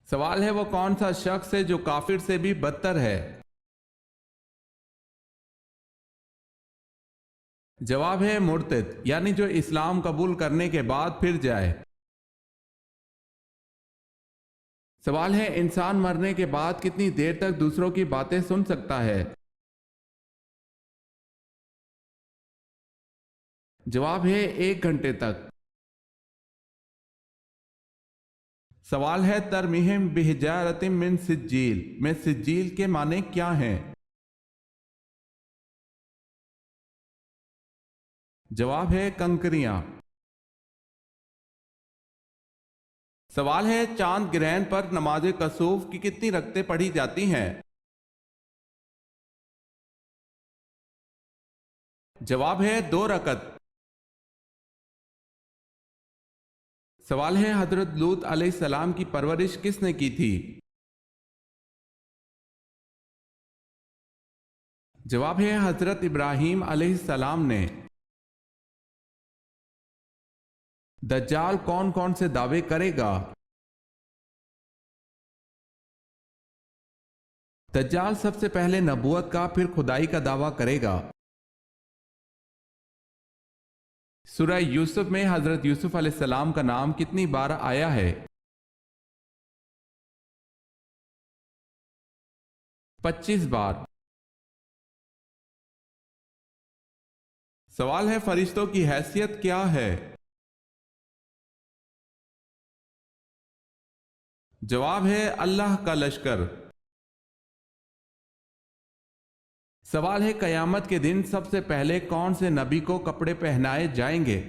سوال ہے وہ کون سا شخص ہے جو کافر سے بھی بدتر ہے؟ جواب ہے مرتد، یعنی جو اسلام قبول کرنے کے بعد پھر جائے۔ سوال ہے انسان مرنے کے بعد کتنی دیر تک دوسروں کی باتیں سن سکتا ہے؟ جواب ہے 1 گھنٹے تک۔ سوال ہے ترمیہم بحجارۃ من سجیل میں سجیل کے معنی کیا ہیں؟ جواب ہے کنکریاں۔ سوال ہے چاند گرہن پر نماز کسوف کی کتنی رکعتیں پڑھی جاتی ہیں؟ جواب ہے 2 رکعت۔ سوال ہے حضرت لوط علیہ السلام کی پرورش کس نے کی تھی؟ جواب ہے حضرت ابراہیم علیہ السلام نے۔ دجال کون کون سے دعوے کرے گا؟ دجال سب سے پہلے نبوت کا پھر خدائی کا دعویٰ کرے گا۔ سورہ یوسف میں حضرت یوسف علیہ السلام کا نام کتنی بار آیا ہے؟ 25 بار۔ سوال ہے فرشتوں کی حیثیت کیا ہے؟ جواب ہے اللہ کا لشکر۔ سوال ہے قیامت کے دن سب سے پہلے کون سے نبی کو کپڑے پہنائے جائیں گے؟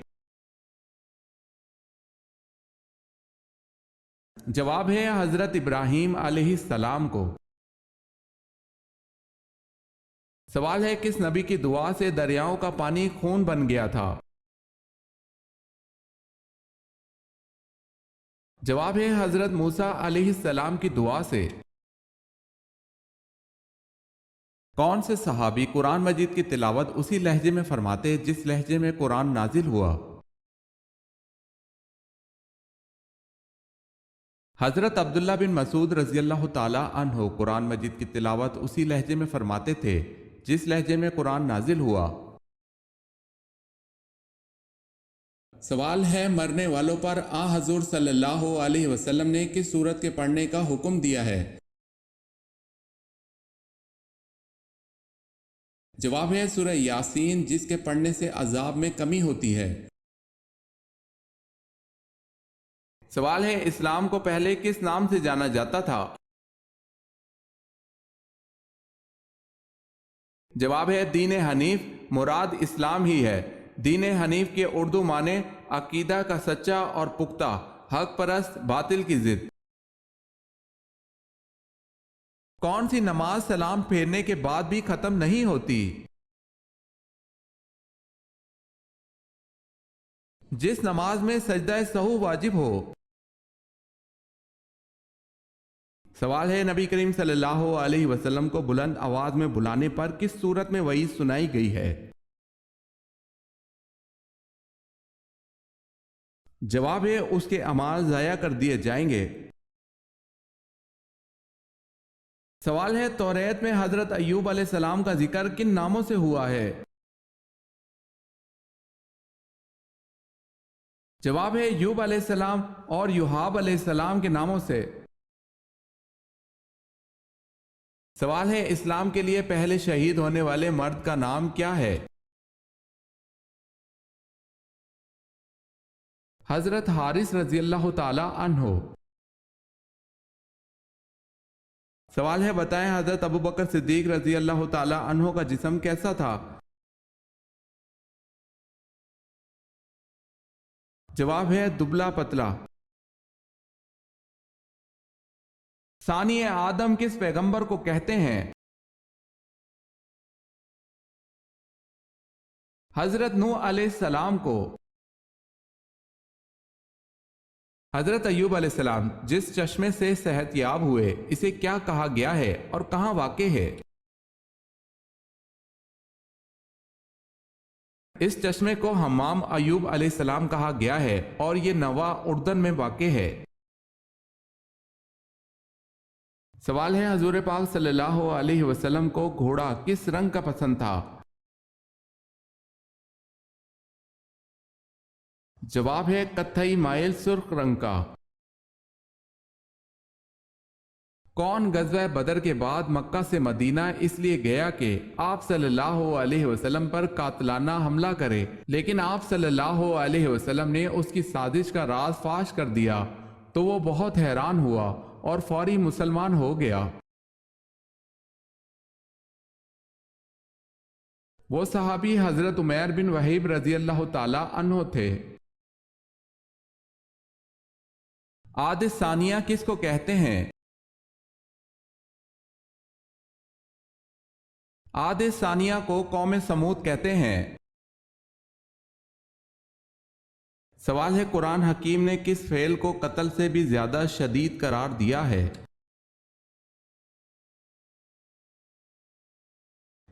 جواب ہے حضرت ابراہیم علیہ السلام کو۔ سوال ہے کس نبی کی دعا سے دریاؤں کا پانی خون بن گیا تھا؟ جواب ہے حضرت موسیٰ علیہ السلام کی دعا سے۔ کون سے صحابی قرآن مجید کی تلاوت اسی لہجے میں فرماتے جس لہجے میں قرآن نازل ہوا؟ حضرت عبداللہ بن مسعود رضی اللہ تعالی عنہ قرآن مجید کی تلاوت اسی لہجے میں فرماتے تھے جس لہجے میں قرآن نازل ہوا۔ سوال ہے مرنے والوں پر حضور صلی اللہ علیہ وسلم نے کس سورت کے پڑھنے کا حکم دیا ہے؟ جواب ہے سورہ یاسین، جس کے پڑھنے سے عذاب میں کمی ہوتی ہے۔ سوال ہے اسلام کو پہلے کس نام سے جانا جاتا تھا؟ جواب ہے دین حنیف، مراد اسلام ہی ہے۔ دین حنیف کے اردو معنی عقیدہ کا سچا اور پختہ، حق پرست، باطل کی ضد۔ کون سی نماز سلام پھیرنے کے بعد بھی ختم نہیں ہوتی؟ جس نماز میں سجدہ سہو واجب ہو۔ سوال ہے نبی کریم صلی اللہ علیہ وسلم کو بلند آواز میں بلانے پر کس صورت میں وعید سنائی گئی ہے؟ جواب ہے اس کے اعمال ضائع کر دیے جائیں گے۔ سوال ہے توریت میں حضرت ایوب علیہ السلام کا ذکر کن ناموں سے ہوا ہے؟ جواب ہے ایوب علیہ السلام اور یوحاب علیہ السلام کے ناموں سے۔ سوال ہے اسلام کے لیے پہلے شہید ہونے والے مرد کا نام کیا ہے؟ حضرت حارث رضی اللہ تعالی عنہ۔ سوال ہے بتائیں حضرت ابوبکر صدیق رضی اللہ تعالی عنہ کا جسم کیسا تھا؟ جواب ہے دبلا پتلا۔ ثانی آدم کس پیغمبر کو کہتے ہیں؟ حضرت نوح علیہ السلام کو۔ حضرت ایوب علیہ السلام جس چشمے سے صحت یاب ہوئے اسے کیا کہا گیا ہے اور کہاں واقع ہے؟ اس چشمے کو حمام ایوب علیہ السلام کہا گیا ہے اور یہ نوا اردن میں واقع ہے۔ سوال ہے حضور پاک صلی اللہ علیہ وسلم کو گھوڑا کس رنگ کا پسند تھا؟ جواب ہے کتھئی مائل سرخ رنگ کا۔ کون غزوہ بدر کے بعد مکہ سے مدینہ اس لیے گیا کہ آپ صلی اللہ علیہ وسلم پر قاتلانہ حملہ کرے، لیکن آپ صلی اللہ علیہ وسلم نے اس کی سازش کا راز فاش کر دیا تو وہ بہت حیران ہوا اور فوری مسلمان ہو گیا؟ وہ صحابی حضرت عمیر بن وحیب رضی اللہ تعالی عنہ تھے۔ عاد ثانیہ کس کو کہتے ہیں؟ عاد ثانیہ کو قوم سمود کہتے ہیں۔ سوال ہے قرآن حکیم نے کس فعل کو قتل سے بھی زیادہ شدید قرار دیا ہے؟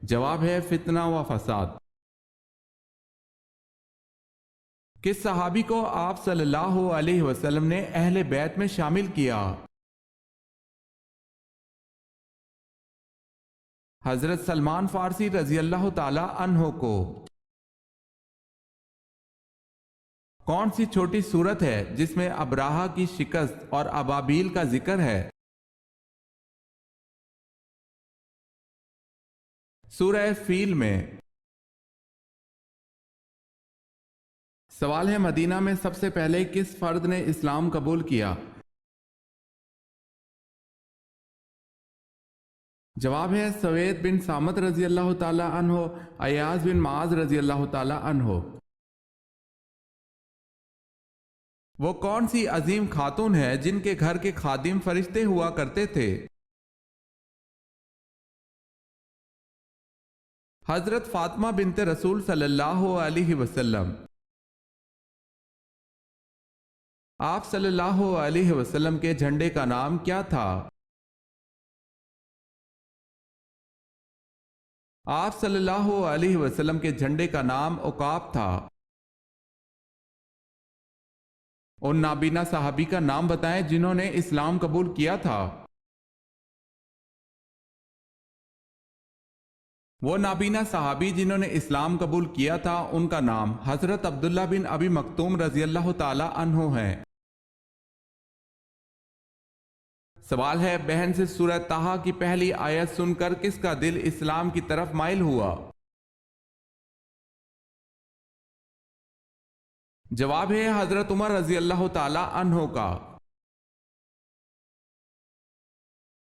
جواب ہے فتنہ و فساد۔ کس صحابی کو آپ صلی اللہ علیہ وسلم نے اہل بیت میں شامل کیا؟ حضرت سلمان فارسی رضی اللہ تعالی عنہ کو۔ کون سی چھوٹی سورت ہے جس میں ابراہہ کی شکست اور ابابیل کا ذکر ہے؟ سورہ فیل میں۔ سوال ہے مدینہ میں سب سے پہلے کس فرد نے اسلام قبول کیا؟ جواب ہے سوید بن سامت رضی اللہ تعالی عنہ، ایاز بن معاذ رضی اللہ تعالی عنہ۔ وہ کون سی عظیم خاتون ہے جن کے گھر کے خادم فرشتے ہوا کرتے تھے؟ حضرت فاطمہ بنت رسول صلی اللہ علیہ وسلم۔ آپ صلی اللہ علیہ وسلم کے جھنڈے کا نام کیا تھا؟ آپ صلی اللہ علیہ وسلم کے جھنڈے کا نام عقاب تھا۔ ان نابینا صحابی کا نام بتائیں جنہوں نے اسلام قبول کیا تھا۔ وہ نابینا صحابی جنہوں نے اسلام قبول کیا تھا ان کا نام حضرت عبداللہ بن ابی مکتوم رضی اللہ تعالی عنہ ہے۔ سوال ہے بہن سے سورہ طٰہٰ کی پہلی آیت سن کر کس کا دل اسلام کی طرف مائل ہوا؟ جواب ہے حضرت عمر رضی اللہ تعالی عنہ کا۔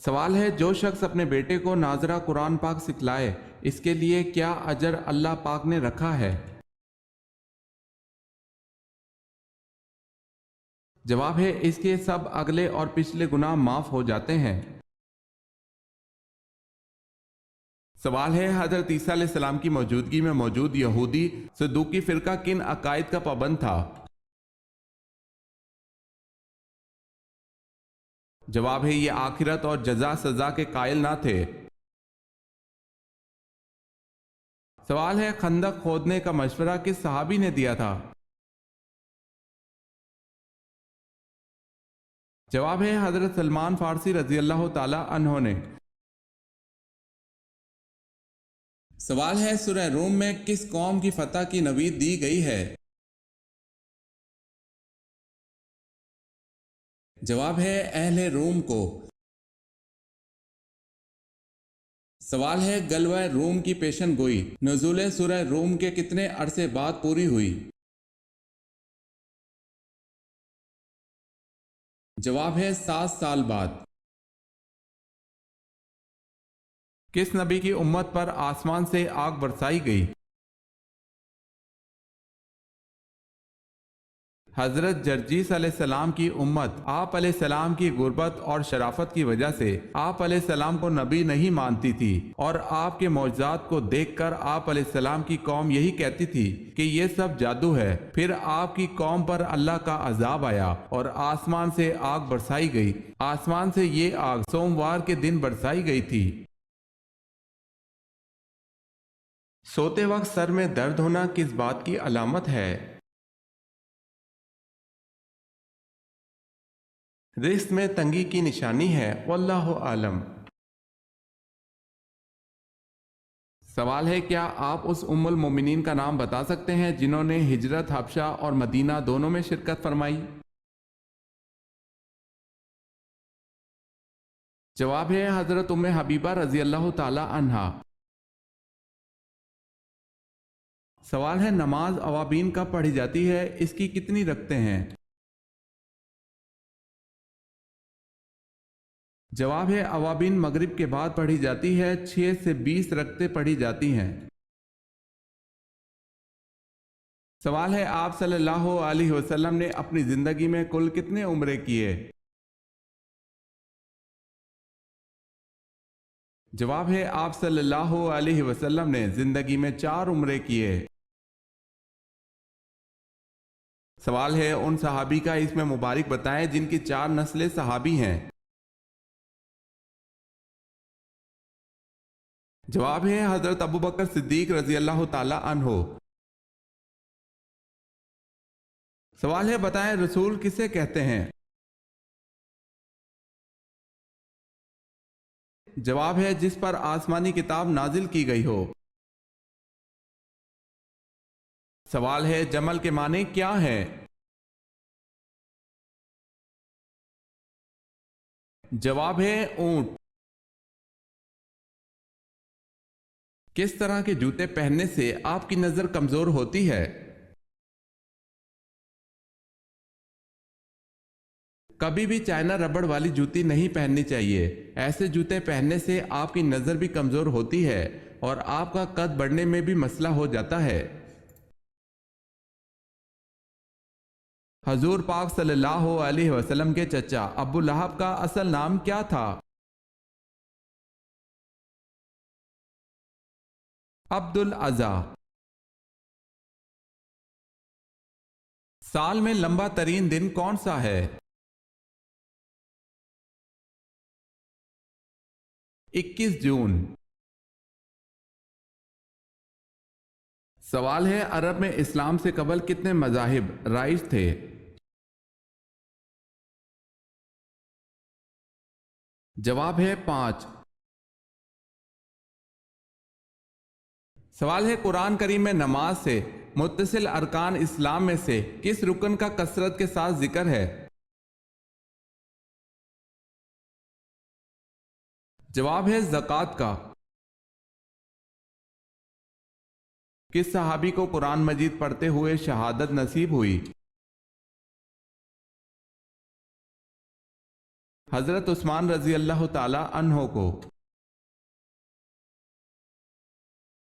سوال ہے جو شخص اپنے بیٹے کو ناظرہ قرآن پاک سکھلائے اس کے لیے کیا اجر اللہ پاک نے رکھا ہے؟ جواب ہے اس کے سب اگلے اور پچھلے گناہ معاف ہو جاتے ہیں۔ سوال ہے حضرت عیسیٰ علیہ السلام کی موجودگی میں موجود یہودی صدوقی فرقہ کن عقائد کا پابند تھا؟ جواب ہے یہ آخرت اور جزا سزا کے قائل نہ تھے۔ سوال ہے خندق کھودنے کا مشورہ کس صحابی نے دیا تھا؟ جواب ہے حضرت سلمان فارسی رضی اللہ تعالی عنہ نے۔ سوال ہے سورہ روم میں کس قوم کی فتح کی نوید دی گئی ہے؟ جواب ہے اہل روم کو۔ سوال ہے غزوہ روم کی پیشن گوئی نزول سورہ روم کے کتنے عرصے بعد پوری ہوئی؟ جواب ہے 7 سال بعد۔ کس نبی کی امت پر آسمان سے آگ برسائی گئی؟ حضرت جرجیس علیہ السلام کی امت آپ علیہ السلام کی غربت اور شرافت کی وجہ سے آپ علیہ السلام کو نبی نہیں مانتی تھی، اور آپ کے معجزات کو دیکھ کر آپ علیہ السلام کی قوم یہی کہتی تھی کہ یہ سب جادو ہے۔ پھر آپ کی قوم پر اللہ کا عذاب آیا اور آسمان سے آگ برسائی گئی۔ آسمان سے یہ آگ سوموار کے دن برسائی گئی تھی۔ سوتے وقت سر میں درد ہونا کس بات کی علامت ہے؟ رزق میں تنگی کی نشانی ہے، واللہ عالم۔ سوال ہے، کیا آپ اس ام المومنین کا نام بتا سکتے ہیں جنہوں نے ہجرت حبشہ اور مدینہ دونوں میں شرکت فرمائی؟ جواب ہے حضرت ام حبیبہ رضی اللہ تعالی عنہا۔ سوال ہے، نماز اوابین کب پڑھی جاتی ہے، اس کی کتنی رکعتیں ہیں؟ جواب ہے، اوابین مغرب کے بعد پڑھی جاتی ہے، 6 سے 20 رکعتیں پڑھی جاتی ہیں۔ سوال ہے، آپ صلی اللہ علیہ وسلم نے اپنی زندگی میں کل کتنے عمرے کیے؟ جواب ہے، آپ صلی اللہ علیہ وسلم نے زندگی میں 4 عمرے کیے۔ سوال ہے، ان صحابی کا اسم مبارک بتائیں جن کی 4 نسلیں صحابی ہیں۔ جواب ہے حضرت ابوبکر صدیق رضی اللہ تعالی عنہ۔ سوال ہے، بتائیں رسول کسے کہتے ہیں؟ جواب ہے، جس پر آسمانی کتاب نازل کی گئی ہو۔ سوال ہے، جمل کے معنی کیا ہے؟ جواب ہے، اونٹ۔ کس طرح کے جوتے پہننے سے آپ کی نظر کمزور ہوتی ہے؟ کبھی بھی چائنا ربڑ والی جوتی نہیں پہننی چاہیے، ایسے جوتے پہننے سے آپ کی نظر بھی کمزور ہوتی ہے اور آپ کا قد بڑھنے میں بھی مسئلہ ہو جاتا ہے۔ حضور پاک صلی اللہ علیہ وسلم کے چچا ابو لہب کا اصل نام کیا تھا؟ عبد العزا۔ سال میں لمبا ترین دن کون سا ہے؟ 21 جون۔ سوال ہے، عرب میں اسلام سے قبل کتنے مذاہب رائج تھے؟ جواب ہے 5۔ سوال ہے، قرآن کریم میں نماز سے متصل ارکان اسلام میں سے کس رکن کا کثرت کے ساتھ ذکر ہے؟ جواب ہے زکوٰۃ کا۔ کس صحابی کو قرآن مجید پڑھتے ہوئے شہادت نصیب ہوئی؟ حضرت عثمان رضی اللہ تعالی عنہ کو۔